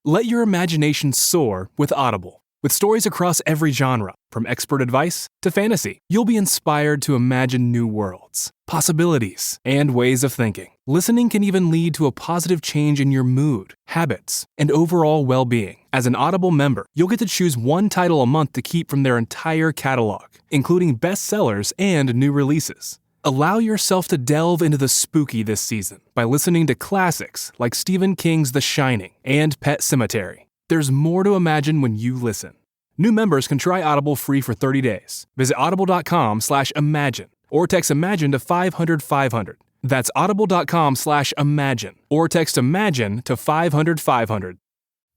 Let your imagination soar with Audible. With stories across every genre, from expert advice to fantasy, you'll be inspired to imagine new worlds, possibilities, and ways of thinking. Listening can even lead to a positive change in your mood, habits, and overall well-being. As an Audible member, you'll get to choose one title a month to keep from their entire catalog, including bestsellers and new releases. Allow yourself to delve into the spooky this season by listening to classics like Stephen King's The Shining and Pet Sematary. There's more to imagine when you listen. New members can try Audible free for 30 days. Visit audible.com/imagine or text imagine to 500-500. That's audible.com/imagine or text imagine to 500-500.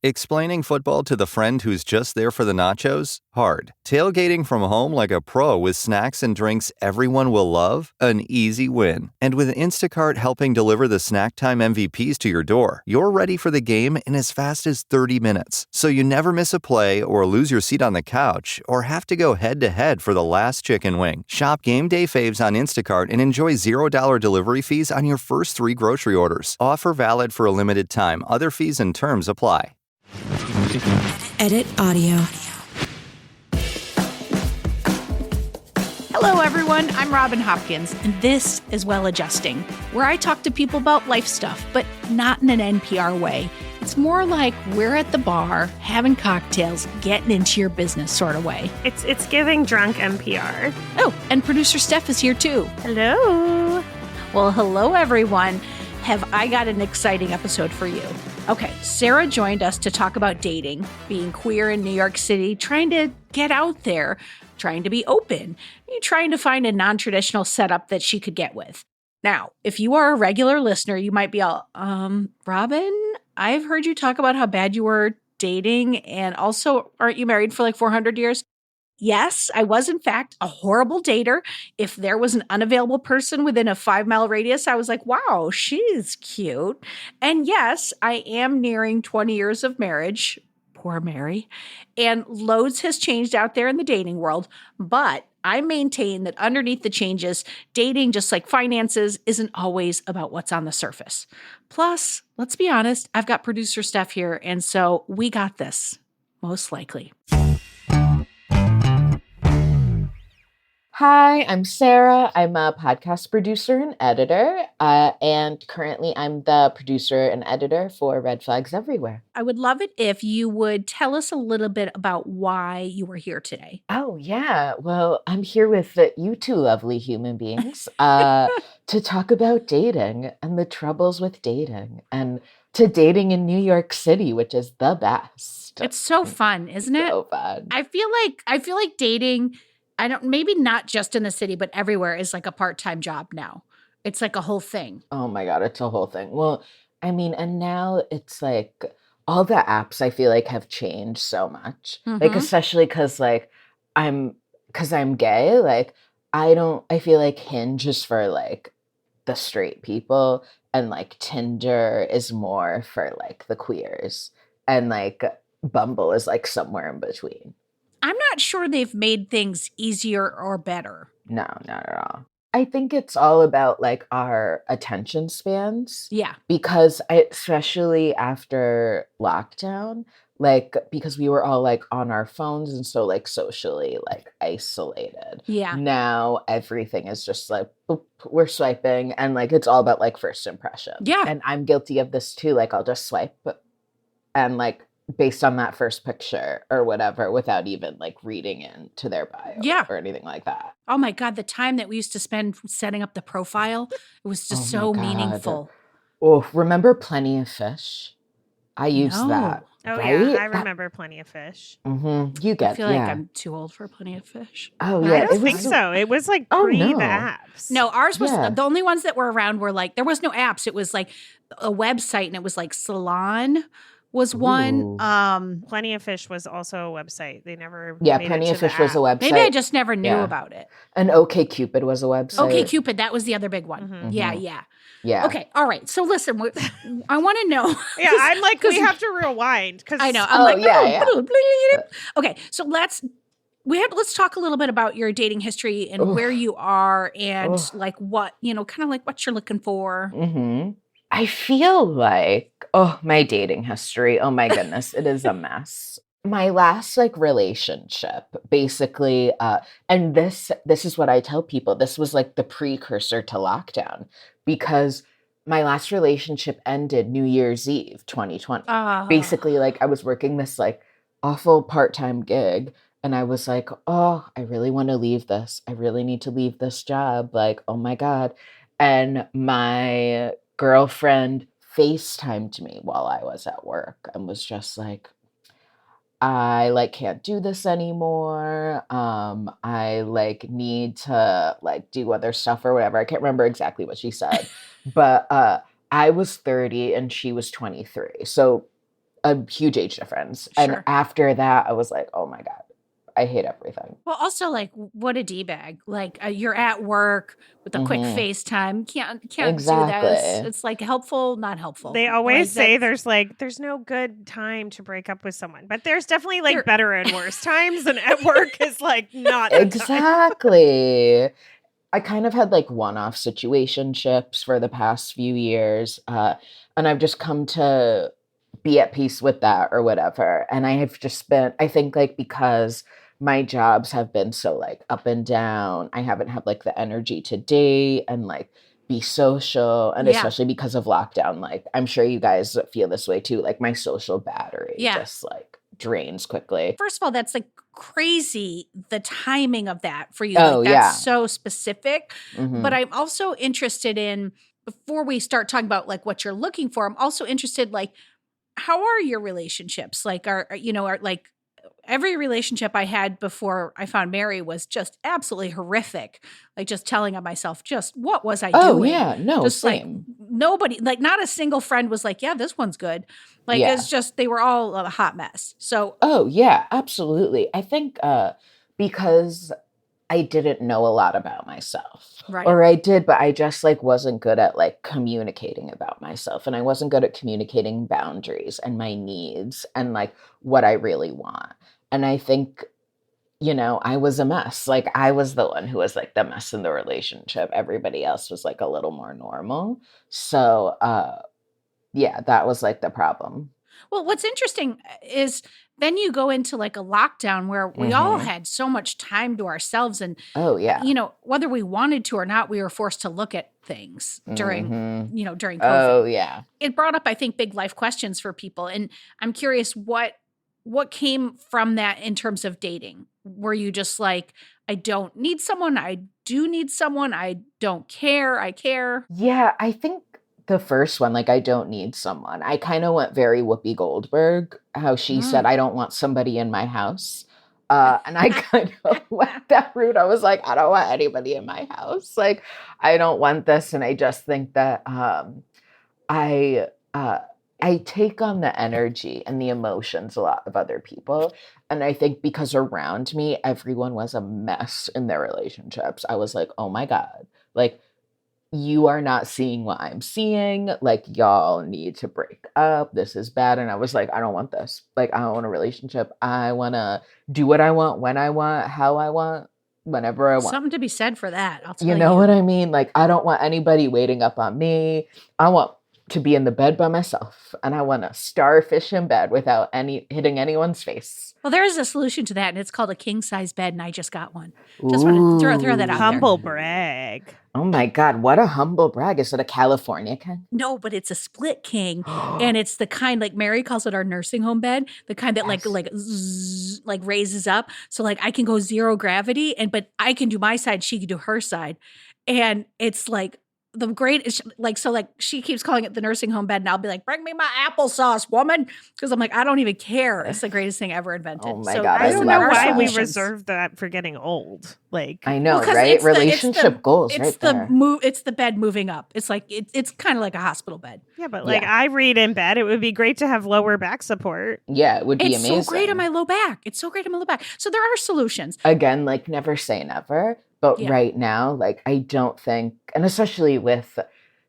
Explaining football to the friend who's just there for the nachos? Hard. Tailgating from home like a pro with snacks and drinks everyone will love? An easy win. And with Instacart helping deliver the snack time MVPs to your door, you're ready for the game in as fast as 30 minutes. So you never miss a play or lose your seat on the couch or have to go head-to-head for the last chicken wing. Shop Game Day Faves on Instacart and enjoy $0 delivery fees on your first 3 grocery orders. Offer valid for a limited time. Other fees and terms apply. Edit audio. Hello, everyone. I'm Robin Hopkins, and this is Well Adjusting, where I talk to people about life stuff, but not in an NPR way. It's more like we're at the bar, having cocktails, getting into your business sort of way. It's giving drunk NPR. Oh, and producer Steph is here too. Hello. Well, hello, everyone. Have I got an exciting episode for you? Okay, Sarah joined us to talk about dating, being queer in New York City, trying to get out there, trying to be open, trying to find a non-traditional setup that she could get with. Now, if you are a regular listener, you might be all, Robin, I've heard you talk about how bad you were dating, and also, aren't you married for like 400 years? Yes, I was in fact a horrible dater. If there was an unavailable person within a 5-mile radius, I was like, wow, she's cute. And yes, I am nearing 20 years of marriage. Poor Mary. And loads has changed out there in the dating world. But I maintain that underneath the changes, dating, just like finances, isn't always about what's on the surface. Plus, let's be honest, I've got producer Steph here, and so we got this, most likely. Hi, I'm Sarah. I'm a podcast producer and editor, and currently I'm the producer and editor for Red Flags Everywhere. I would love it if you would tell us a little bit about why you were here today. Oh, yeah. Well, I'm here with you two lovely human beings to talk about dating and the troubles with dating and to dating in New York City, which is the best. It's so fun, isn't it? So fun. I feel like dating, maybe not just in the city, but everywhere is like a part-time job now. It's like a whole thing. Oh my God, it's a whole thing. Well, I mean, and now it's like all the apps I feel like have changed so much. Mm-hmm. Like, especially because I'm gay, like I feel like Hinge is for like the straight people and like Tinder is more for like the queers and like Bumble is like somewhere in between. I'm not sure they've made things easier or better. No, not at all. I think it's all about like our attention spans. Yeah. Because especially after lockdown, like because we were all like on our phones and so like socially like isolated. Yeah. Now everything is just like boop, we're swiping and like it's all about like first impression. Yeah. And I'm guilty of this too. Like I'll just swipe and like based on that first picture or whatever without even like reading into their bio or anything like that. Oh my God, the time that we used to spend setting up the profile, it was just so meaningful. Oh, remember Plenty of Fish? I used that. Oh, right? Yeah, I remember Plenty of Fish. Mm-hmm. You get I feel like I'm too old for Plenty of Fish. Oh, yeah. I don't think so. It was like pre the apps. No, ours was the only ones that were around were like, there was no apps. It was like a website and it was like Salon was one. Plenty of Fish was also a website. They never made Plenty it of to Fish the was a app. website. Maybe I just never knew about it. And OkCupid was a website. OkCupid, that was the other big one. Mm-hmm. Yeah. Okay, all right. So listen, I want to know. Yeah, I'm like, we have to rewind. I know. I'm yeah. Okay, so let's talk a little bit about your dating history and where you are and like what, kind of like what you're looking for. Mm-hmm. I feel like, my dating history. Oh my goodness, it is a mess. My last like relationship, basically, and this is what I tell people. This was like the precursor to lockdown because my last relationship ended New Year's Eve, 2020. Basically, like I was working this like awful part-time gig, and I was like, oh, I really want to leave this. I really need to leave this job. Like, oh my God. And my girlfriend FaceTimed me while I was at work and was just like, I like can't do this anymore. I like need to like do other stuff or whatever. I can't remember exactly what she said, but I was 30 and she was 23. So a huge age difference. And Sure. after that, I was like, oh my God, I hate everything. Well, also like what a d-bag. Like you're at work with a quick Mhm. FaceTime. Can't do Exactly. this. It's like helpful, not helpful. They always Like, say that's- there's no good time to break up with someone, but there's definitely like There- better and worse times, and at work is like not the time. Exactly. I kind of had like one-off situationships for the past few years, and I've just come to be at peace with that or whatever. And I have just been, I think, like because my jobs have been so like up and down, I haven't had like the energy to date and like be social, and Yeah. especially because of lockdown. Like I'm sure you guys feel this way too. Like my social battery Yeah. just like drains quickly. First of all, that's like crazy, the timing of that for you. Oh, Like, yeah. that's so specific. Mhm. But I'm also interested in, before we start talking about like what you're looking for, I'm also interested, like, how are your relationships? Like, are like every relationship I had before I found Mary was just absolutely horrific. Like just telling on myself, just what was I Oh doing? yeah, no, Just like same. nobody, like not a single friend was like, yeah, this one's good. Like Yeah. it's just, they were all a hot mess. So Oh yeah, absolutely. I think because I didn't know a lot about myself. Right. Or I did, but I just like wasn't good at like communicating about myself, and I wasn't good at communicating boundaries and my needs and like what I really want. And I think I was a mess. Like I was the one who was like the mess in the relationship. Everybody else was like a little more normal. So yeah, that was like the problem. Well, what's interesting is then you go into like a lockdown where we all Mhm. had so much time to ourselves, and Oh yeah. whether we wanted to or not, we were forced to look at things during Mhm. during COVID. Oh yeah. It brought up, I think, big life questions for people, and I'm curious what came from that in terms of dating. Were you just like, I don't need someone, I do need someone, I don't care, I care? Yeah, I think the first one, like, I don't need someone. I kind of went very Whoopi Goldberg, how she said, I don't want somebody in my house. And I kind of went that route. I was like, I don't want anybody in my house. Like, I don't want this. And I just think that I I take on the energy and the emotions a lot of other people. And I think because around me, everyone was a mess in their relationships. I was like, oh my God, like, you are not seeing what I'm seeing. Like, y'all need to break up. This is bad. And I was like, I don't want this. Like, I don't want a relationship. I want to do what I want, when I want, how I want, whenever I want. Something to be said for that. I'll tell You know what I mean? Like, I don't want anybody waiting up on me. I want to be in the bed by myself, and I want to starfish in bed without hitting anyone's face. Well, there is a solution to that, and it's called a king size bed, and I just got one. Just want to throw that out Humble there. brag. Oh my God, what a humble brag. Is it a California king? No, but it's a split king, and it's the kind, like Mary calls it, our nursing home bed, the kind that Yes. like zzz, like raises up, so like I can go zero gravity, but I can do my side, she can do her side, and it's like the great, like, so like she keeps calling it the nursing home bed, and I'll be like, bring me my applesauce, woman, because I'm like, I don't even care. It's the greatest thing ever invented. Oh my So God, I I don't love know that. why we solutions. reserve that for getting old. Like, I know, Well, 'cause right? it's the- Relationship goals, It's right the there. It's the bed moving up. It's like it's kind of like a hospital bed. yeah, but like Yeah. I read in bed, it would be great to have lower back support. Yeah, it would be It's amazing. so great on my low back. It's so great on my low back. So there are solutions. Again, like, never say never. But Yeah. right now, like, I don't think, and especially with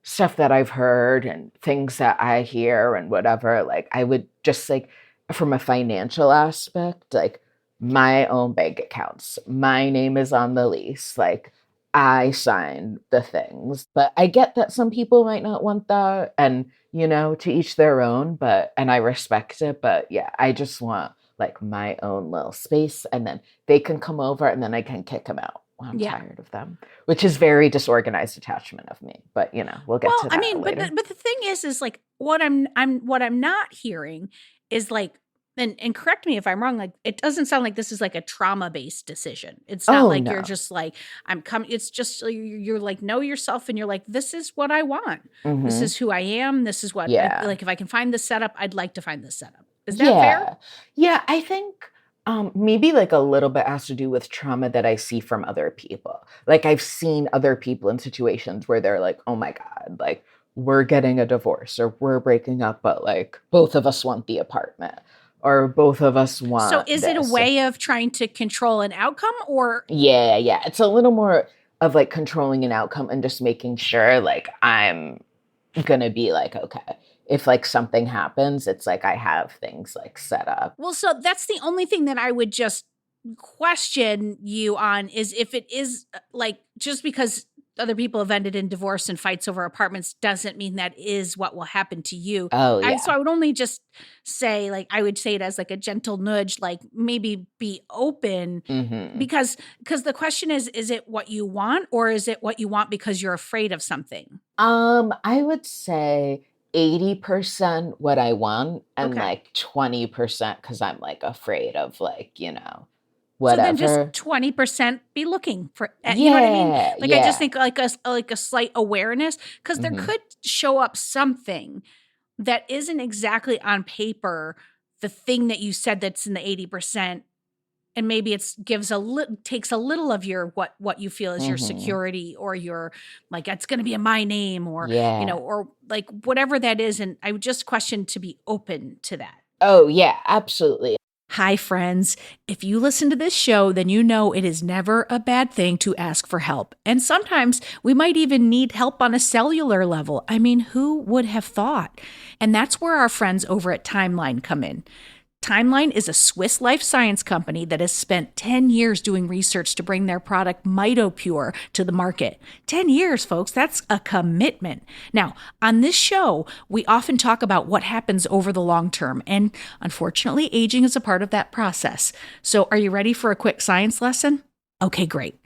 stuff that I've heard and things that I hear and whatever, like, I would just like, from a financial aspect, like, my own bank accounts, my name is on the lease. Like, I sign the things. But I get that some people might not want that, and, to each their own, and I respect it. But yeah, I just want like my own little space, and then they can come over and then I can kick them out when I'm tired of them, which is very disorganized attachment of me. But we'll get to that later. But the thing is like what I'm not hearing is like, and correct me if I'm wrong, like it doesn't sound like this is like a trauma-based decision. It's not like you're just like, I'm coming. It's just you're like, know yourself, and you're like, this is what I want. Mm-hmm. This is who I am. This is what like if I can find this setup, I'd like to find this setup. Is that fair? Yeah, I think maybe like a little bit has to do with trauma that I see from other people. Like I've seen other people in situations where they're like, oh my God, like we're getting a divorce or we're breaking up, but like both of us want the apartment. Or both of us want. So is it a way of trying to control an outcome, or? Yeah. It's a little more of like controlling an outcome and just making sure like I'm gonna be like, okay, if like something happens, it's like I have things like set up. Well, so that's the only thing that I would just question you on, is if it is like, just because other people have ended in divorce and fights over apartments doesn't mean that is what will happen to you. Oh, yeah. So I would only just say, like, I would say it as like a gentle nudge, like maybe be open, because the question is it what you want, or is it what you want because you're afraid of something? I would say 80% what I want and like 20% because I'm like afraid of like, whatever. So then just 20% be looking for, you know what I mean? Like, I just think like a slight awareness, because there could show up something that isn't exactly on paper the thing that you said that's in the 80%. And maybe takes a little of your, what you feel is your security, or your, like, it's going to be in my name, or, or like whatever that is. And I would just question to be open to that. Oh yeah, absolutely. Hi, friends. If you listen to this show, then you know it is never a bad thing to ask for help. And sometimes we might even need help on a cellular level. I mean, who would have thought? And that's where our friends over at Timeline come in. Timeline is a Swiss life science company that has spent 10 years doing research to bring their product MitoPure to the market. 10 years, folks, that's a commitment. Now, on this show, we often talk about what happens over the long term, and unfortunately, aging is a part of that process. So are you ready for a quick science lesson? Okay, great.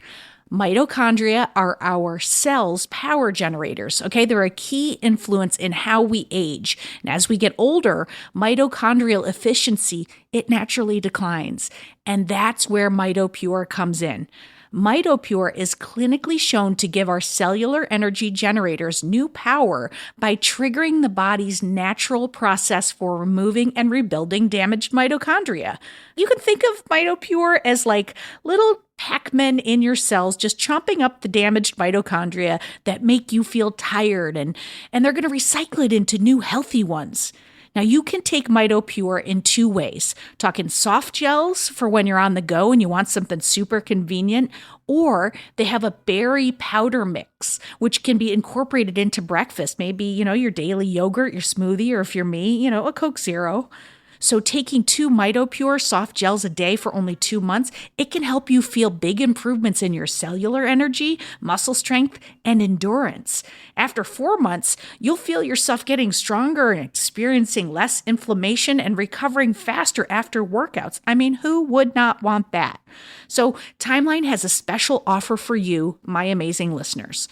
Mitochondria are our cells' power generators, okay? They're a key influence in how we age. And as we get older, mitochondrial efficiency, it naturally declines. And that's where MitoPure comes in. MitoPure is clinically shown to give our cellular energy generators new power by triggering the body's natural process for removing and rebuilding damaged mitochondria. You can think of MitoPure as like little Pac-Men in your cells, just chomping up the damaged mitochondria that make you feel tired, and they're going to recycle it into new healthy ones. Now, you can take MitoPure in two ways. Talking soft gels for when you're on the go and you want something super convenient, or they have a berry powder mix, which can be incorporated into breakfast. Maybe, your daily yogurt, your smoothie, or if you're me, a Coke Zero. So taking 2 MitoPure soft gels a day for only 2 months, it can help you feel big improvements in your cellular energy, muscle strength, and endurance. After 4 months, you'll feel yourself getting stronger and experiencing less inflammation and recovering faster after workouts. I mean, who would not want that? So Timeline has a special offer for you, my amazing listeners.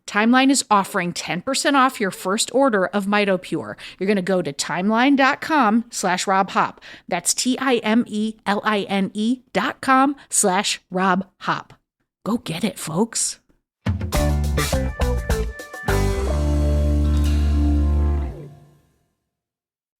Timeline is offering 10% off your first order of MitoPure. You're going to go to timeline.com/RobHop. That's TIMELINE.com/RobHop. Go get it, folks.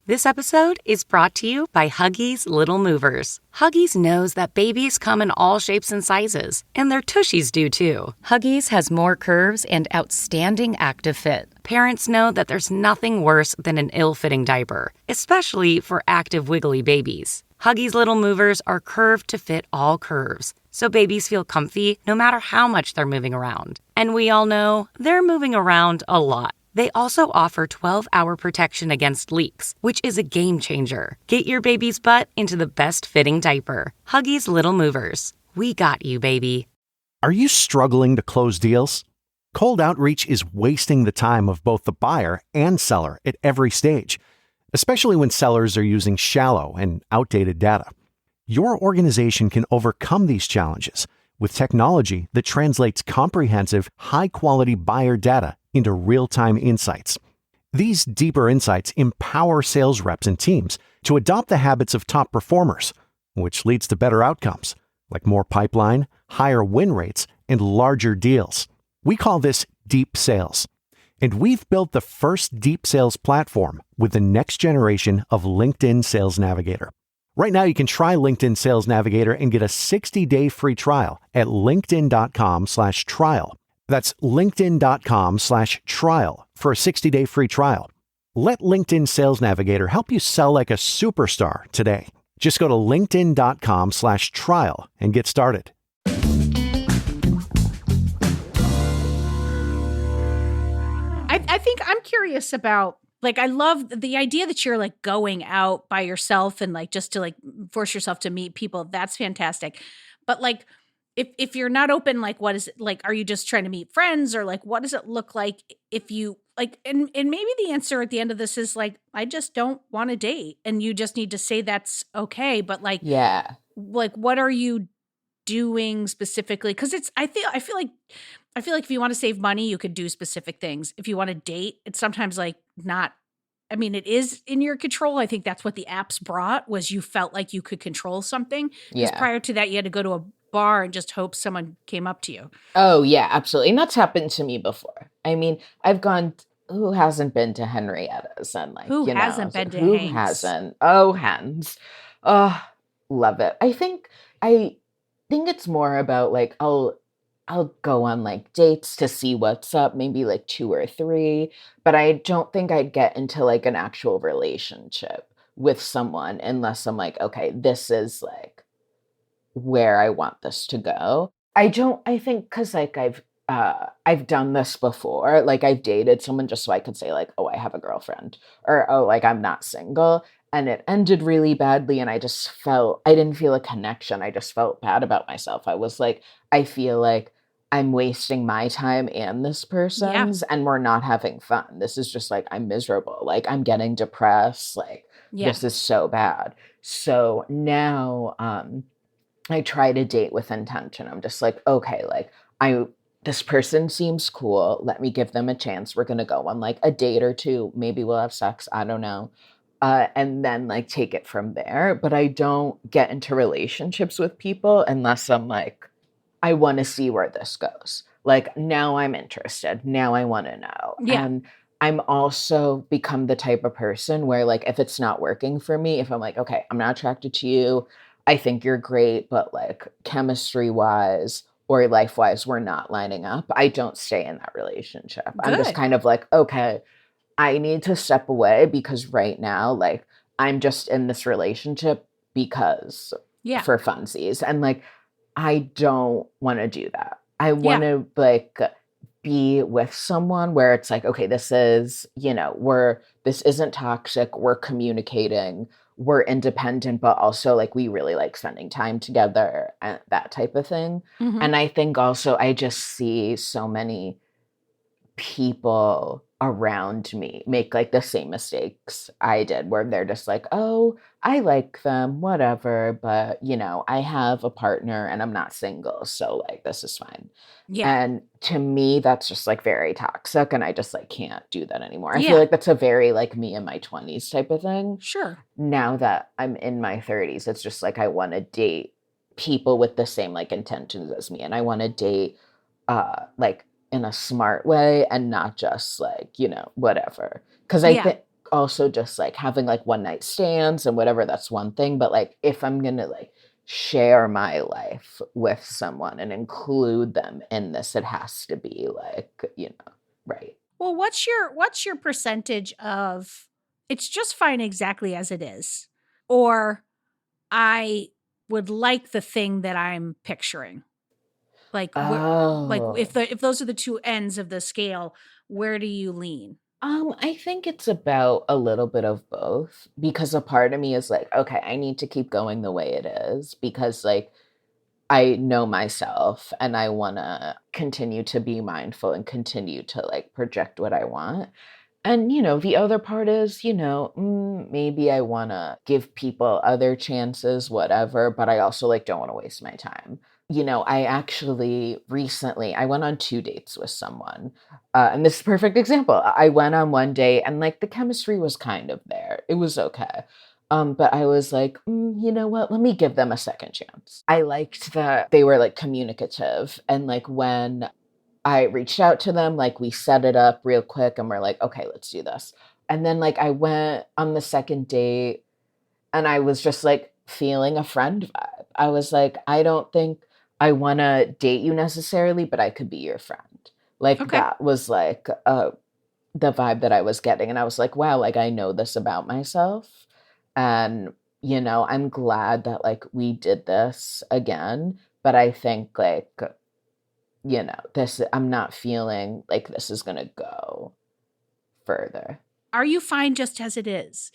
This episode is brought to you by Huggies Little Movers. Huggies knows that babies come in all shapes and sizes, and their tushies do too. Huggies has more curves and outstanding active fit. Parents know that there's nothing worse than an ill-fitting diaper, especially for active, wiggly babies. Huggies Little Movers are curved to fit all curves, so babies feel comfy no matter how much they're moving around. And we all know they're moving around a lot. They also offer 12-hour protection against leaks, which is a game changer. Get your baby's butt into the best fitting diaper. Huggies Little Movers. We got you, baby. Are you struggling to close deals? Cold outreach is wasting the time of both the buyer and seller at every stage, especially when sellers are using shallow and outdated data. Your organization can overcome these challenges with technology that translates comprehensive, high-quality buyer data into real-time insights. These deeper insights empower sales reps and teams to adopt the habits of top performers, which leads to better outcomes, like more pipeline, higher win rates, and larger deals. We call this deep sales. And we've built the first deep sales platform with the next generation of LinkedIn Sales Navigator. Right now, you can try LinkedIn Sales Navigator and get a 60-day free trial at linkedin.com/trial. That's linkedin.com/trial for a 60-day free trial. Let LinkedIn Sales Navigator help you sell like a superstar today. Just go to linkedin.com/trial and get started. I think I'm curious about, like, I love the idea that you're like going out by yourself and like just to like force yourself to meet people. That's fantastic. But like, if you're not open, like, what is it like? Are you just trying to meet friends, or like, what does it look like if you like? And maybe the answer at the end of this is like, I just don't want to date, and you just need to say that's okay. But like, Yeah. like, what are you doing specifically? Because I feel like if you want to save money, you could do specific things. If you want to date, it's sometimes like not. I mean, it is in your control. I think that's what the apps brought, was you felt like you could control something. Because Yeah. prior to that, you had to go to a bar and just hope someone came up to you. Oh, yeah, absolutely. And that's happened to me before. I mean, I've gone, who hasn't been to Henrietta's? And like, Who you know, hasn't been to who Hank's? hasn't? Oh, Hens. Oh, love it. I think it's more about like, I'll go on like dates to see what's up, maybe like 2 or 3, but I don't think I'd get into like an actual relationship with someone unless I'm like, okay, this is like where I want this to go. I think because like I've done this before. Like I've dated someone just so I could say like, oh, I have a girlfriend, or oh, like I'm not single. And it ended really badly. And I didn't feel a connection. I just felt bad about myself. I was like, I feel like I'm wasting my time and this person's, and we're not having fun. This is just like, I'm miserable. Like I'm getting depressed. Like this is so bad. So now, I try to date with intention. I'm just like, okay, like this person seems cool. Let me give them a chance. We're gonna go on like a date or 2. Maybe we'll have sex. I don't know. And then like take it from there. But I don't get into relationships with people unless I'm like, I want to see where this goes. Like now I'm interested. Now I want to know. Yeah. And I'm also become the type of person where like, if it's not working for me, if I'm like, okay, I'm not attracted to you, I think you're great, but like chemistry wise or life wise, we're not lining up, I don't stay in that relationship. I'm just Good. kind of like, okay, I need to step away because right now, like, I'm just in this relationship because for funsies. And like, I don't want to do that. I want to like be with someone where it's like, okay, this is, you know, this isn't toxic. We're communicating, we're independent, but also like we really like spending time together and that type of thing. And I think also I just see so many people around me make like the same mistakes I did, where they're just like, oh, I like them, whatever, but you know, I have a partner and I'm not single, so like this is fine. And to me, that's just like very toxic, and I just like can't do that anymore. I feel like that's a very like me in my 20s type of thing. Sure. Now that I'm in my 30s, it's just like I want to date people with the same like intentions as me, and I want to date like in a smart way and not just like, you know, whatever. Because I think also just like having like one night stands and whatever, that's one thing. But like if I'm gonna like share my life with someone and include them in this, it has to be like, you know, right. Well, what's your percentage of it's just fine exactly as it is, or I would like the thing that I'm picturing? Like, like if those are the two ends of the scale, where do you lean? I think it's about a little bit of both, because a part of me is like, okay, I need to keep going the way it is, because like I know myself and I want to continue to be mindful and continue to like project what I want. And, the other part is, maybe I want to give people other chances, whatever, but I also like don't want to waste my time. I actually recently, I went on 2 dates with someone. And this is a perfect example. I went on one date and like the chemistry was kind of there. It was okay. But I was like, you know what? Let me give them a second chance. I liked that they were like communicative. And like when I reached out to them, like we set it up real quick and we're like, okay, let's do this. And then like I went on the second date and I was just like feeling a friend vibe. I was like, I don't think I want to date you necessarily, but I could be your friend. Like Okay. that was like the vibe that I was getting. And I was like, wow, like I know this about myself. And, I'm glad that like we did this again. But I think like, this, I'm not feeling like this is going to go further. Are you fine just as it is?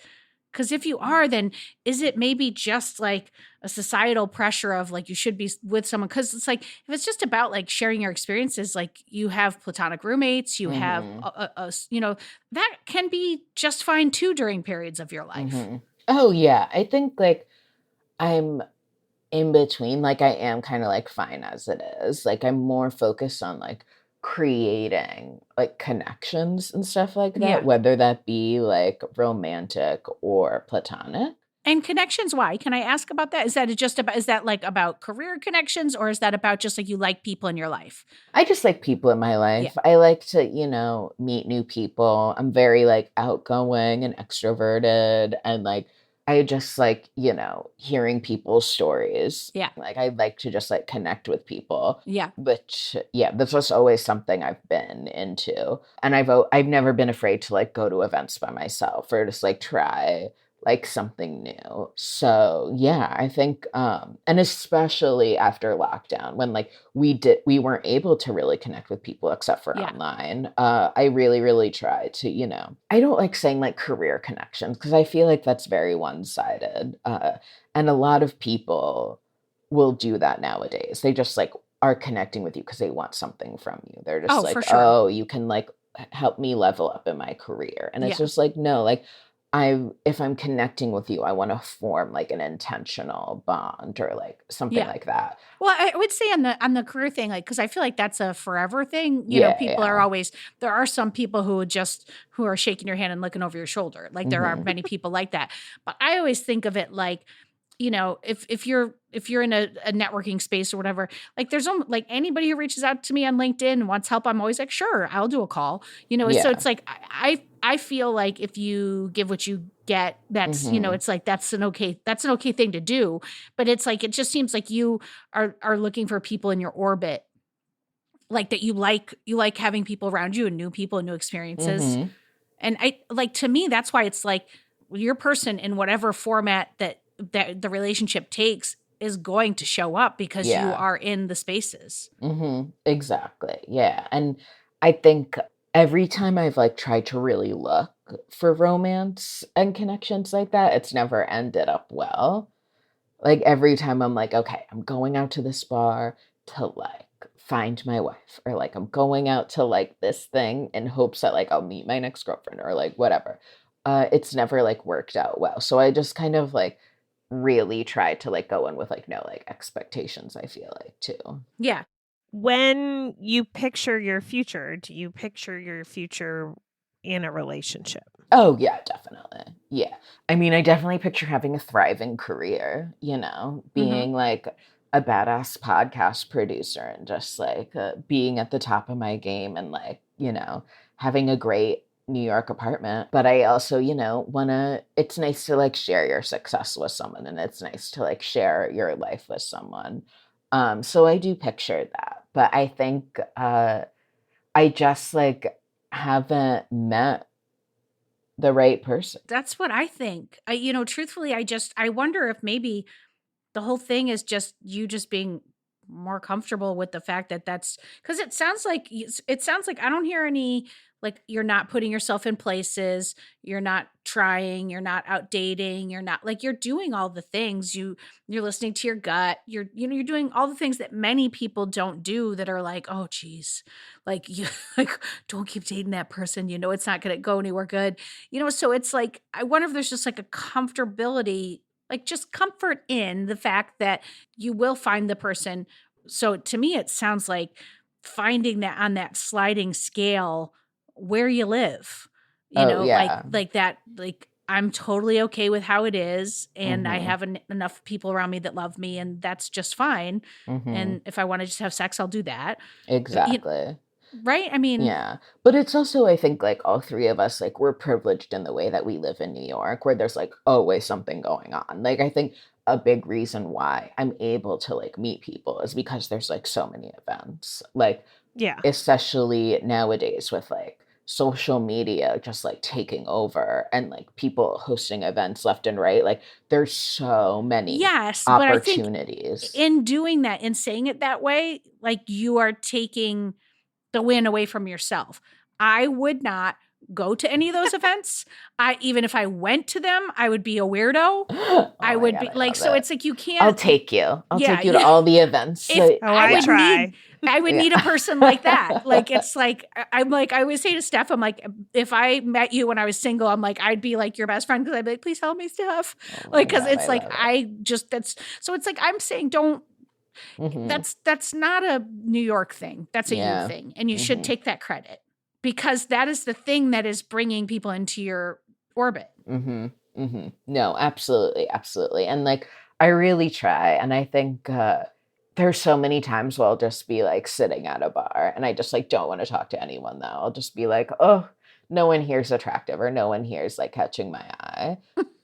Because if you are, then is it maybe just like a societal pressure of like you should be with someone? Because it's like if it's just about like sharing your experiences, like you have platonic roommates, you have that can be just fine too during periods of your life. Oh yeah, I think like I'm in between. Like I am kind of like fine as it is. Like I'm more focused on like creating like connections and stuff like that, Yeah. whether that be like romantic or platonic. And connections, why? Can I ask about that? Is that like about career connections, or is that about just like you like people in your life? I just like people in my life. Yeah. I like to, meet new people. I'm very like outgoing and extroverted and like I just like, hearing people's stories. Yeah. Like I like to just like connect with people. Yeah. Which this was always something I've been into. And I've never been afraid to like go to events by myself or just like try like something new. So yeah, I think and especially after lockdown when like we weren't able to really connect with people except for online. I really, really tried to, I don't like saying like career connections because I feel like that's very one-sided. And a lot of people will do that nowadays. They just like are connecting with you because they want something from you. They're just like, for sure. oh, you can like help me level up in my career. And it's just like, no, like if I'm connecting with you, I want to form like an intentional bond or like something like that. Well, I would say on the career thing, like, because I feel like that's a forever thing. People are always, there are some people who are shaking your hand and looking over your shoulder. Like there are many people like that. But I always think of it like, if you're in a networking space or whatever, like there's like anybody who reaches out to me on LinkedIn and wants help, I'm always like, sure, I'll do a call. So it's like I feel like if you give what you get, that's it's like that's an okay thing to do. But it's like it just seems like you are looking for people in your orbit, like that you like having people around you and new people and new experiences. And I like, to me, that's why it's like your person in whatever format that the relationship takes is going to show up because you are in the spaces. Exactly. Yeah. And I think every time I've like tried to really look for romance and connections like that, it's never ended up well. Like every time I'm like, okay, I'm going out to this bar to like find my wife, or like I'm going out to like this thing in hopes that like I'll meet my next girlfriend or like whatever. It's never like worked out well. So I just kind of like really tried to like go in with like no like expectations, I feel like too. Yeah. When you picture your future, do you picture your future in a relationship? Oh yeah, definitely. Yeah. I mean, I definitely picture having a thriving career, being like a badass podcast producer and just like being at the top of my game and like, having a great New York apartment. But I also, it's nice to like share your success with someone, and it's nice to like share your life with someone. So I do picture that, but I think I just like haven't met the right person. That's what I think. Truthfully, I wonder if maybe the whole thing is just you just being more comfortable with the fact that that's because it sounds like I don't hear any Like you're not putting yourself in places, you're not trying, you're not out dating, you're not like you're doing all the things. You're listening to your gut. You're doing all the things that many people don't do that are like, oh geez, like you like don't keep dating that person. You know it's not gonna go anywhere good. So it's like I wonder if there's just like a comfortability, like just comfort in the fact that you will find the person. So to me, it sounds like finding that on that sliding scale where you live, like that, like I'm totally okay with how it is. And I have enough people around me that love me and that's just fine. And if I want to just have sex, I'll do that. Exactly. Right? I mean, yeah. But it's also, I think, like all three of us, like we're privileged in the way that we live in New York, where there's like always something going on. Like I think a big reason why I'm able to like meet people is because there's like so many events. Like, especially nowadays with like social media just like taking over and like people hosting events left and right. Like there's so many opportunities. But I think in doing that, in saying it that way, like you are taking the win away from yourself. I would not go to any of those events. Even if I went to them, I would be a weirdo. I would be like, so it's like you can't. I'll take you. I'll take you to all the events. I would need a person like that. Like, it's like, I'm like, I always say to Steph, I'm like, if I met you when I was single, I'm like, I'd be like your best friend. Cause I'd be like, please help me, Steph. Cause it's like, so it's like, I'm saying don't, that's not a New York thing. That's a you thing. And you should take that credit because that is the thing that is bringing people into your orbit. No, absolutely. Absolutely. And like, I really try. And I think, there's so many times where I'll just be like sitting at a bar and I just like don't want to talk to anyone though. I'll just be like, oh, no one here's attractive or no one here's like catching my eye.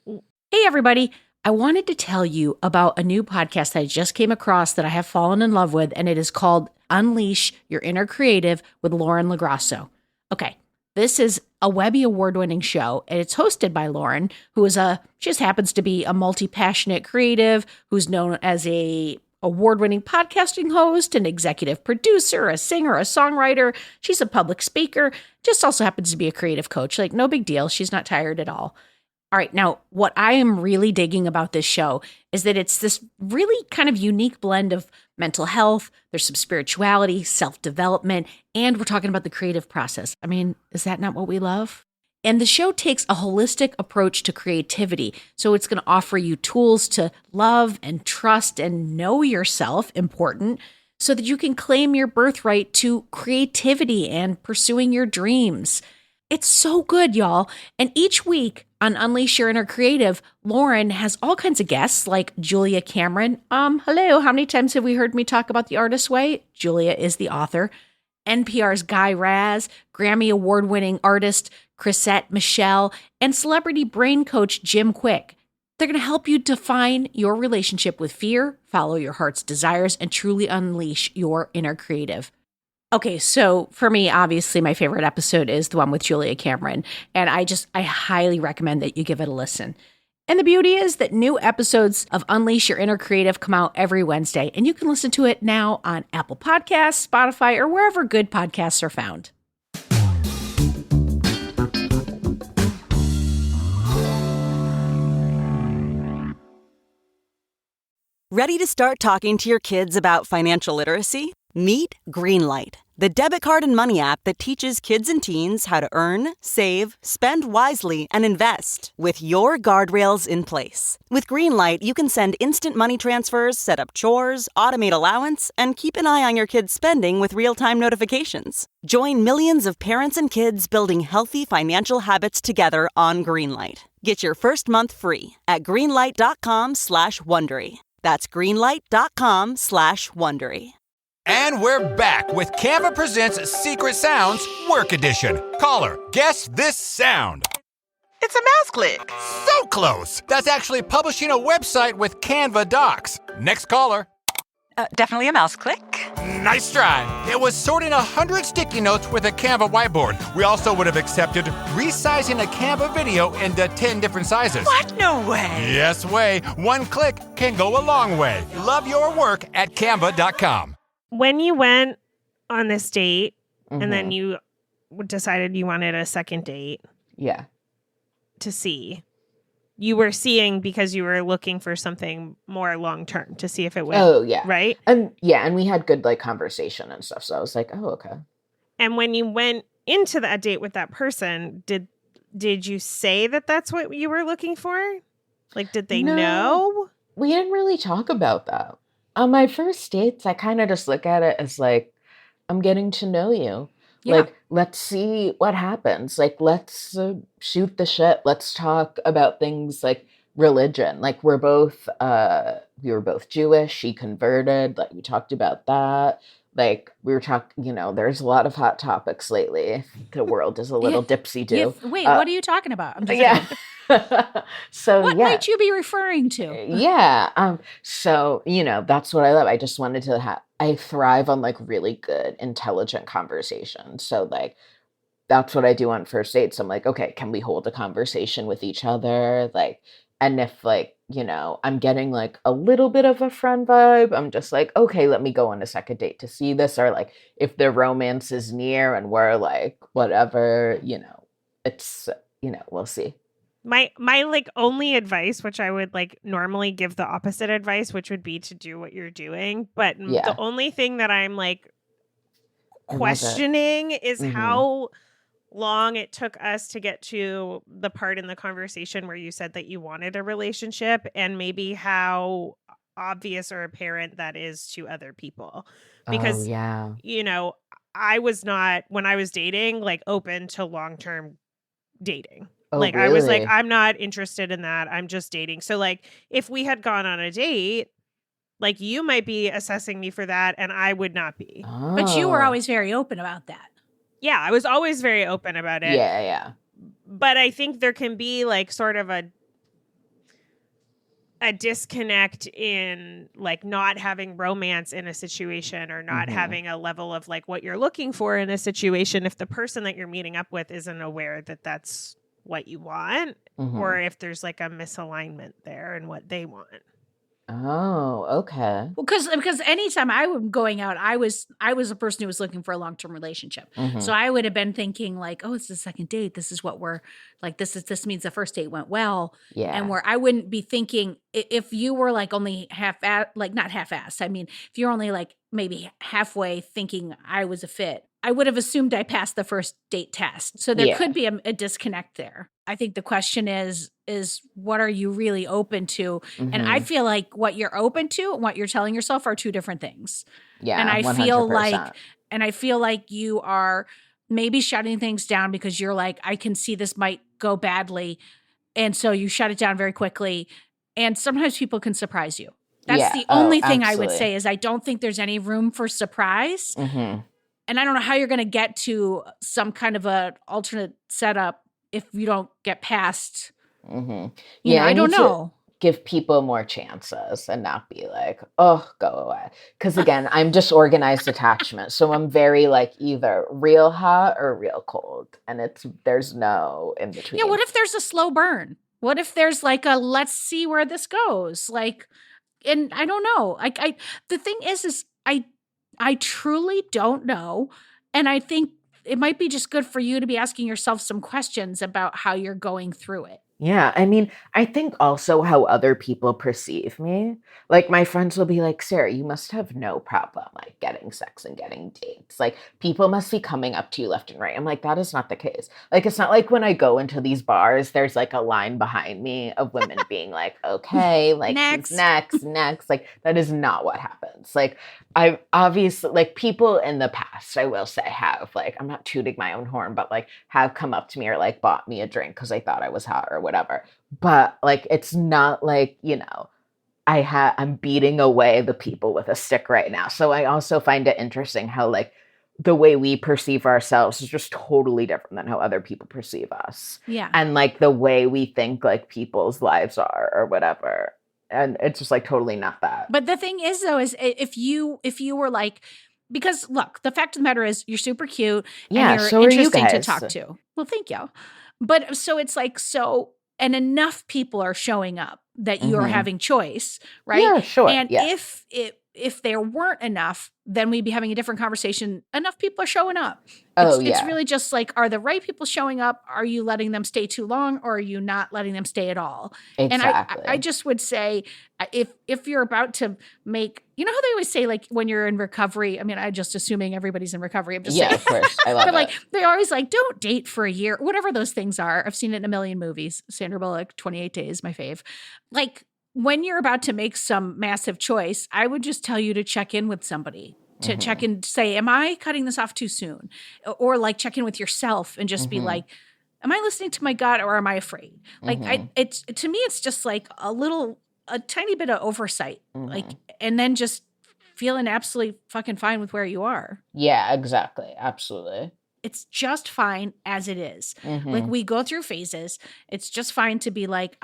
Hey, everybody. I wanted to tell you about a new podcast that I just came across that I have fallen in love with, and it is called Unleash Your Inner Creative with Lauren LaGrasso. Okay, this is a Webby Award-winning show, and it's hosted by Lauren, who is she just happens to be a multi-passionate creative who's known as a award-winning podcasting host, an executive producer, a singer, a songwriter. She's a public speaker, just also happens to be a creative coach. Like, no big deal. She's not tired at all. All right, now, what I am really digging about this show is that it's this really kind of unique blend of mental health, there's some spirituality, self-development, and we're talking about the creative process. I mean, is that not what we love? And the show takes a holistic approach to creativity. So it's going to offer you tools to love and trust and know yourself, important, so that you can claim your birthright to creativity and pursuing your dreams. It's so good, y'all. And each week on Unleash Your Inner Creative, Lauren has all kinds of guests like Julia Cameron. Hello, how many times have we heard me talk about The Artist's Way? Julia is the author. NPR's Guy Raz, Grammy Award-winning artist Chrisette Michelle, and celebrity brain coach Jim Quick. They're going to help you define your relationship with fear, follow your heart's desires, and truly unleash your inner creative. Okay, so for me, obviously, my favorite episode is the one with Julia Cameron, and I highly recommend that you give it a listen. And the beauty is that new episodes of Unleash Your Inner Creative come out every Wednesday, and you can listen to it now on Apple Podcasts, Spotify, or wherever good podcasts are found. Ready to start talking to your kids about financial literacy? Meet Greenlight, the debit card and money app that teaches kids and teens how to earn, save, spend wisely, and invest with your guardrails in place. With Greenlight, you can send instant money transfers, set up chores, automate allowance, and keep an eye on your kids' spending with real-time notifications. Join millions of parents and kids building healthy financial habits together on Greenlight. Get your first month free at greenlight.com/Wondery. That's greenlight.com/Wondery. And we're back with Canva Presents Secret Sounds Work Edition. Caller, guess this sound. It's a mouse click. So close. That's actually publishing a website with Canva Docs. Next caller. Definitely a mouse click. Nice try. It was sorting 100 sticky notes with a Canva whiteboard. We also would have accepted resizing a Canva video into 10 different sizes. What? No way. Yes way. One click can go a long way. Love your work at canva.com. When you went on this date and then you decided you wanted a second date Yeah. to see. You were seeing because you were looking for something more long term to see if it went. Oh, yeah. Right? And we had good like conversation and stuff. So I was like, oh, okay. And when you went into that date with that person, did you say that that's what you were looking for? Like, did they know? We didn't really talk about that. On my first dates, I kind of just look at it as like, I'm getting to know you. Yeah. Like, let's see what happens. Like, let's shoot the shit. Let's talk about things like religion. Like, we were both Jewish. She converted. Like, we talked about that. Like, we were talking, there's a lot of hot topics lately. The world is a little dipsy-do. Wait, what are you talking about? I'm just So, what might you be referring to? Yeah. So, that's what I love. I just wanted to I thrive on like really good, intelligent conversation. So like, that's what I do on first dates. I'm like, okay, can we hold a conversation with each other? Like, and if like, I'm getting like a little bit of a friend vibe, I'm just like, okay, let me go on a second date to see this. Or like, if the romance is near and we're like, whatever, it's, we'll see. My like only advice, which I would like normally give the opposite advice, which would be to do what you're doing. But the only thing that I'm like questioning is how long it took us to get to the part in the conversation where you said that you wanted a relationship, and maybe how obvious or apparent that is to other people. Because, I was not, when I was dating, like open to long-term dating. Oh, like, really? I was like, I'm not interested in that. I'm just dating. So like, if we had gone on a date, like you might be assessing me for that and I would not be. Oh. But you were always very open about that. Yeah, I was always very open about it. Yeah. But I think there can be like sort of a disconnect in like not having romance in a situation or not having a level of like what you're looking for in a situation if the person that you're meeting up with isn't aware that that's what you want, or if there's like a misalignment there in what they want. Oh, okay. Well, because anytime I was going out, I was a person who was looking for a long-term relationship. So I would have been thinking like, oh, it's the second date. This is what we're like. This means the first date went well. Yeah. And where I wouldn't be thinking if you were like only not half-assed. I mean, if you're only like maybe halfway thinking I was a fit, I would have assumed I passed the first date test. So there could be a disconnect there. I think the question is what are you really open to? And I feel like what you're open to and what you're telling yourself are two different things. Yeah. And I 100%. feel like you are maybe shutting things down because you're like, I can see this might go badly. And so you shut it down very quickly. And sometimes people can surprise you. That's the only thing I would say is I don't think there's any room for surprise. And I don't know how you're going to get to some kind of a alternate setup if you don't get past. I don't know. Give people more chances and not be like, oh, go away. Because again, I'm disorganized attachment. So I'm very like either real hot or real cold. And there's no in between. Yeah, what if there's a slow burn? What if there's like a let's see where this goes? Like, and I don't know. The thing is I truly don't know. And I think it might be just good for you to be asking yourself some questions about how you're going through it. Yeah, I mean, I think also how other people perceive me. Like, my friends will be like, Sarah, you must have no problem, like, getting sex and getting dates. Like, people must be coming up to you left and right. I'm like, that is not the case. Like, it's not like when I go into these bars, there's, like, a line behind me of women being like, okay, like, next. Like, that is not what happens. Like, I obviously, like, people in the past, I will say, have, like, I'm not tooting my own horn, but, like, have come up to me or, like, bought me a drink because I thought I was hot or whatever. But, like, it's not like, I'm beating away the people with a stick right now. So I also find it interesting how, like, the way we perceive ourselves is just totally different than how other people perceive us. Yeah. And, like, the way we think, like, people's lives are or whatever. And it's just, like, totally not that. But the thing is, though, is if you were like, because look, the fact of the matter is you're super cute and you're so are you interesting to guys. talk to. Well, thank you. But so it's like, and enough people are showing up that you're having choice, right? Yeah, sure. And yeah. if if there weren't enough, then we'd be having a different conversation. Enough people are showing up. It's really just like, are the right people showing up? Are you letting them stay too long, or are you not letting them stay at all? Exactly. And I just would say, if you're about to make, you know how they always say, like, when you're in recovery, I mean, I'm just assuming everybody's in recovery. I'm just saying. Of course. I love but it. like, they're always like, don't date for a year, whatever those things are. I've seen it in a million movies. Sandra Bullock, 28 Days, my fave. Like, when you're about to make some massive choice, I would just tell you to check in with somebody, to check in, say, am I cutting this off too soon? Or like check in with yourself and just be like, am I listening to my gut, or am I afraid? Like, to me, it's just like a tiny bit of oversight, like, and then just feeling absolutely fucking fine with where you are. Yeah, exactly. Absolutely. It's just fine as it is. Like, we go through phases. It's just fine to be like,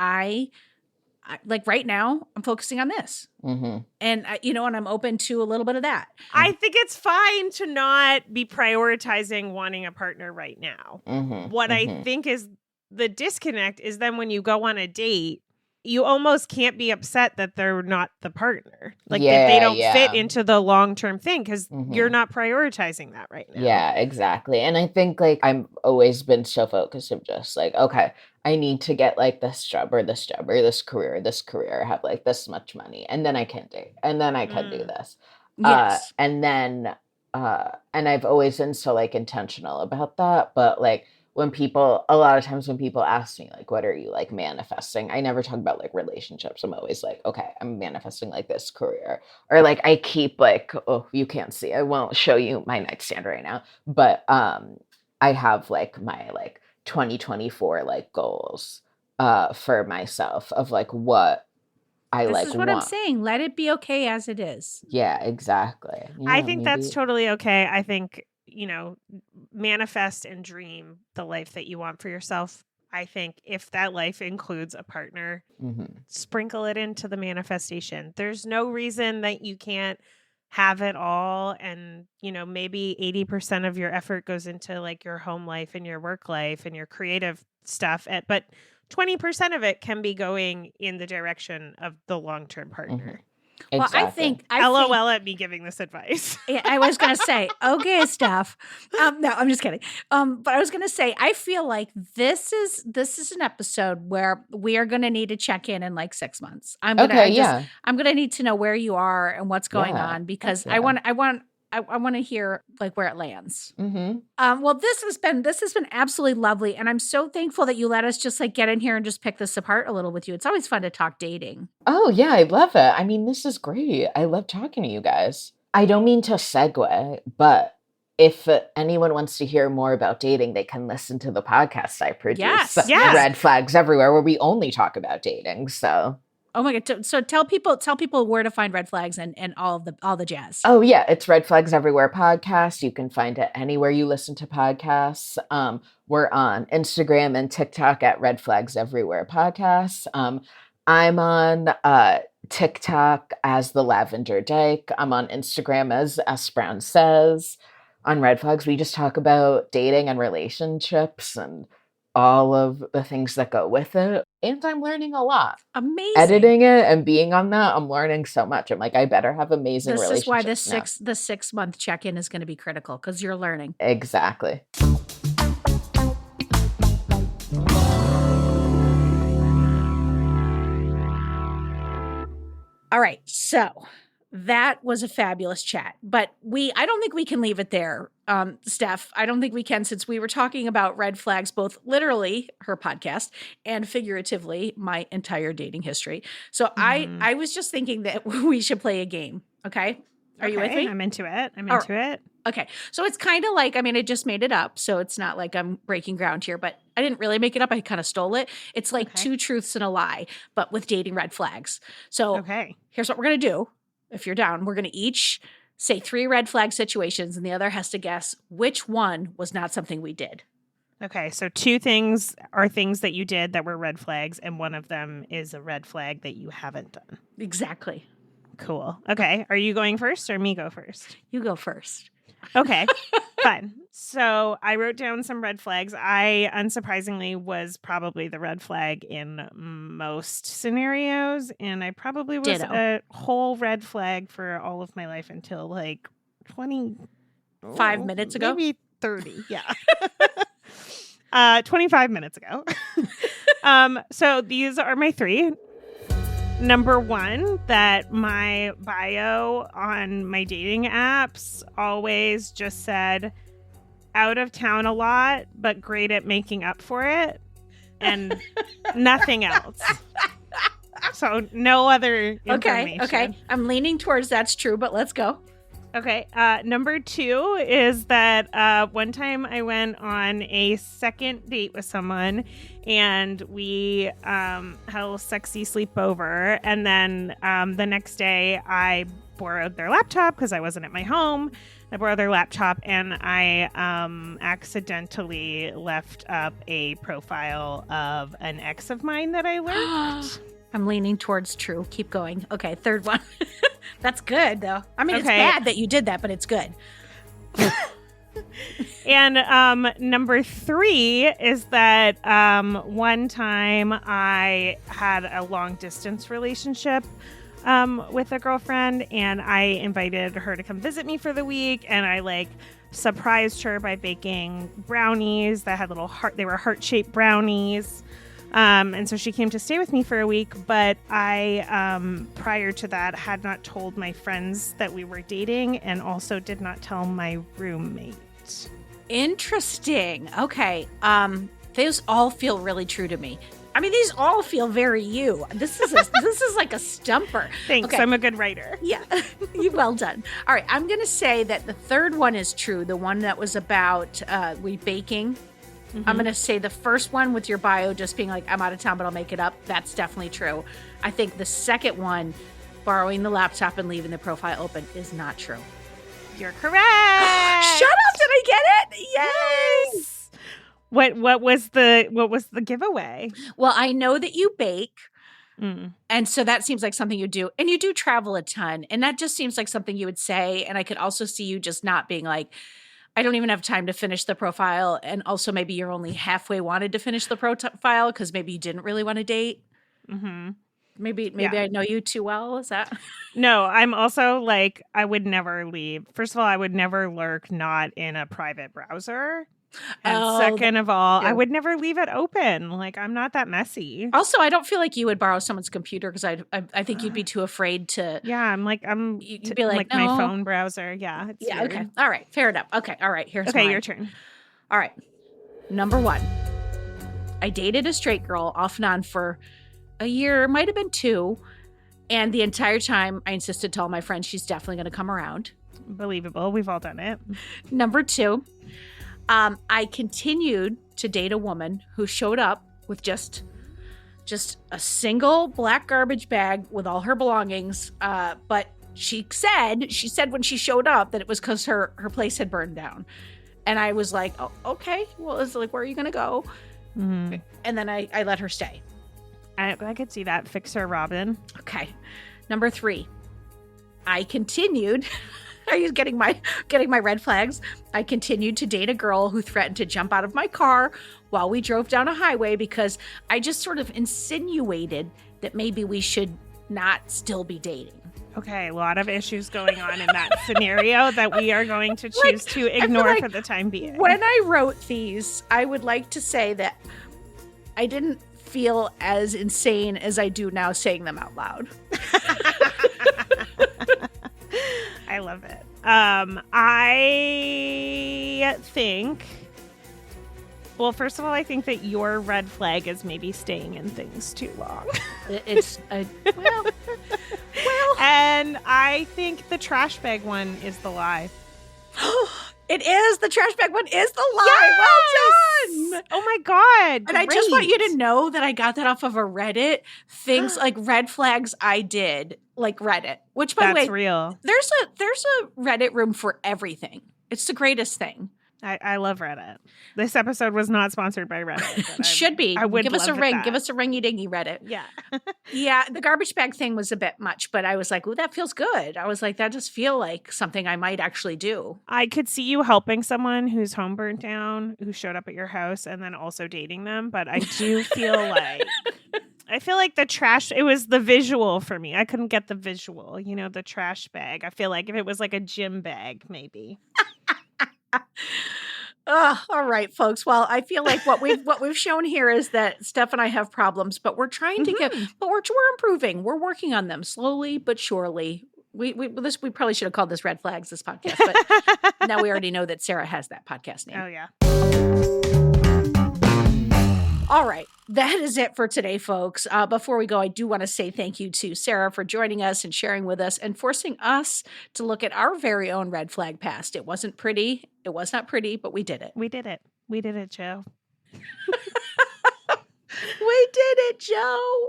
like right now, I'm focusing on this. And, and I'm open to a little bit of that. I think it's fine to not be prioritizing wanting a partner right now. What I think is the disconnect is then when you go on a date, you almost can't be upset that they're not the partner. Like, that they don't fit into the long-term thing because you're not prioritizing that right now. Yeah, exactly. And I think, like, I've always been so focused of just like, okay, I need to get like this job or this job or this career, have like this much money, and then I can date, and then I can do this. Yes. And then, and I've always been so like intentional about that. But like, a lot of times when people ask me, like, what are you like manifesting? I never talk about like relationships. I'm always like, okay, I'm manifesting like this career. Or like, I keep like, oh, you can't see, I won't show you my nightstand right now. But I have like my like 2024 like goals for myself of like what I this like is what want. I'm saying. Let it be okay as it is. Yeah, exactly. I think that's totally okay. I think, manifest and dream the life that you want for yourself. I think if that life includes a partner, sprinkle it into the manifestation. There's no reason that you can't have it all. And, maybe 80% of your effort goes into like your home life and your work life and your creative stuff. But 20% of it can be going in the direction of the long-term partner. Well, Exactly. I think LOL at me giving this advice. Yeah, I was going to say, okay, Steph. No, I'm just kidding. But I was going to say, I feel like this is an episode where we are going to need to check in like 6 months. I'm going to need to know where you are and what's going on, because I want to hear like where it lands. Well, this has been absolutely lovely, and I'm so thankful that you let us just like get in here and just pick this apart a little with you. It's always fun to talk dating. Oh yeah, I love it. I mean, this is great. I love talking to you guys. I don't mean to segue, but if anyone wants to hear more about dating, they can listen to the podcast I produce. Yes. Red Flags Everywhere, where we only talk about dating. So. Oh my God. So tell people where to find Red Flags and all the jazz. Oh yeah, it's Red Flags Everywhere podcast. You can find it anywhere you listen to podcasts. We're on Instagram and TikTok at Red Flags Everywhere podcast. I'm on TikTok as the Lavender Dyke. I'm on Instagram as S Brown Says. On Red Flags, we just talk about dating and relationships and all of the things that go with it. And I'm learning a lot. Amazing. Editing it and being on that, I'm learning so much. I'm like, I better have amazing relationships. This is why the 6 month check-in is going to be critical, because you're learning. Exactly. All right. So that was a fabulous chat, but I don't think we can leave it there. Steph, I don't think we can, since we were talking about red flags, both literally her podcast and figuratively my entire dating history. So I was just thinking that we should play a game. Okay. Are you with me? I'm into it. Okay. So it's kind of like, I mean, I just made it up, so it's not like I'm breaking ground here, but I didn't really make it up. I kind of stole it. It's like two truths and a lie, but with dating red flags. So here's what we're going to do. If you're down, we're going to each say 3 red flag situations, and the other has to guess which one was not something we did. Okay, so 2 things are things that you did that were red flags, and one of them is a red flag that you haven't done. Exactly. Cool. Okay, are you going first or me go first? You go first. Okay. Fun. So I wrote down some red flags. I, unsurprisingly, was probably the red flag in most scenarios. And I probably was Ditto. a whole red flag for all of my life until like 5 minutes ago? Maybe 30. Yeah. 25 minutes ago. So these are my 3. Number 1, that my bio on my dating apps always just said out of town a lot, but great at making up for it, and nothing else. So no other information. Okay. I'm leaning towards that's true, but let's go. Okay. Number 2 is that one time I went on a second date with someone, and we had a little sexy sleepover. And then the next day I borrowed their laptop because I wasn't at my home. I borrowed their laptop, and I accidentally left up a profile of an ex of mine that I lurked. I'm leaning towards true. Keep going. Okay, third one. That's good, though. I mean, It's Okay. bad that you did that, but it's good. And number 3 is that one time I had a long distance relationship with a girlfriend, and I invited her to come visit me for the week, and I surprised her by baking brownies that had little they were heart-shaped brownies. And so she came to stay with me for a week, but I, prior to that, had not told my friends that we were dating, and also did not tell my roommate. Interesting. Okay. Those all feel really true to me. I mean, these all feel very you. This is like a stumper. Thanks. Okay. I'm a good writer. Yeah. Well done. All right. I'm going to say that the third one is true. The one that was about baking. Mm-hmm. I'm going to say the first one with your bio just being like, I'm out of town, but I'll make it up. That's definitely true. I think the second one, borrowing the laptop and leaving the profile open, is not true. You're correct. Shut up. Did I get it? Yes. What was the giveaway? Well, I know that you bake. And so that seems like something you do. And you do travel a ton. And that just seems like something you would say. And I could also see you just not being like, I don't even have time to finish the profile. And also maybe you're only halfway wanted to finish the profile because maybe you didn't really want to date. Mm-hmm. Maybe I know you too well. Is that? No, I'm also like, I would never leave. First of all, I would never lurk not in a private browser. And second of all, I would never leave it open. Like, I'm not that messy. Also, I don't feel like you would borrow someone's computer because I think you'd be too afraid to. Yeah, you'd be like no. my phone browser. Yeah. It's weird. Okay. All right. Fair enough. Okay. All right. Here's okay. mine. Your turn. All right. Number 1. I dated a straight girl off and on for a year, might have been 2. And the entire time I insisted to all my friends she's definitely going to come around. Believable. We've all done it. Number 2. I continued to date a woman who showed up with just a single black garbage bag with all her belongings. But she said when she showed up that it was because her place had burned down. And I was like, oh, okay, well, it's like, where are you going to go? Mm-hmm. And then I let her stay. I could see that. Fixer Robin. Okay. Number 3, I continued. Are you getting my red flags? I continued to date a girl who threatened to jump out of my car while we drove down a highway because I just sort of insinuated that maybe we should not still be dating. Okay, a lot of issues going on in that scenario that we are going to choose to ignore for the time being. When I wrote these, I would like to say that I didn't feel as insane as I do now saying them out loud. I love it. I think, well, first of all, I think that your red flag is maybe staying in things too long. Well, and I think the trash bag one is the lie. It is. The trash bag one is the lie. Yes! Well done. Oh my God. And I just want you to know that I got that off of a Reddit. Things like red flags I did, like Reddit, which by the way, that's real. There's a Reddit room for everything. It's the greatest thing. I love Reddit. This episode was not sponsored by Reddit. It should be. I would give us a love ring. that. Give us a ringy dingy Reddit. Yeah. Yeah, the garbage bag thing was a bit much, but I was like, "Ooh, that feels good." I was like, "That does feel like something I might actually do." I could see you helping someone whose home burnt down, who showed up at your house, and then also dating them. But I do feel like the trash, it was the visual for me. I couldn't get the visual, the trash bag. I feel like if it was like a gym bag, maybe. All right, folks. Well, I feel like what we've shown here is that Steph and I have problems, but we're trying to we're improving. We're working on them slowly but surely. We probably should have called this Red Flags, this podcast, but now we already know that Sarah has that podcast name. Oh yeah. All right. That is it for today, folks. Before we go, I do want to say thank you to Sarah for joining us and sharing with us and forcing us to look at our very own red flag past. It wasn't pretty. It was not pretty, but we did it. We did it. We did it, Joe. We did it, Joe.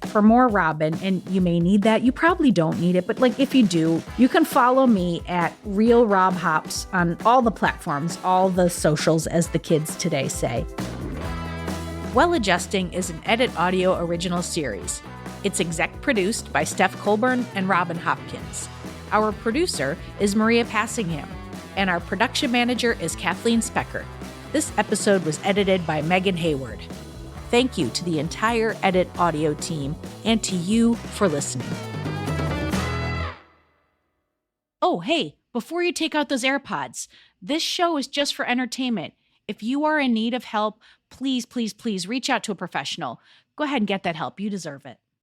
For more Robin, and you may need that, you probably don't need it, but like if you do, you can follow me at Real Rob Hops on all the platforms, all the socials, as the kids today say. Well Adjusting is an Edit Audio original series. It's exec produced by Steph Colburn and Robin Hopkins. Our producer is Maria Passingham, and our production manager is Kathleen Specker. This episode was edited by Megan Hayward. Thank you to the entire Edit Audio team and to you for listening. Oh, hey, before you take out those AirPods, this show is just for entertainment. If you are in need of help, please, please, please reach out to a professional. Go ahead and get that help. You deserve it.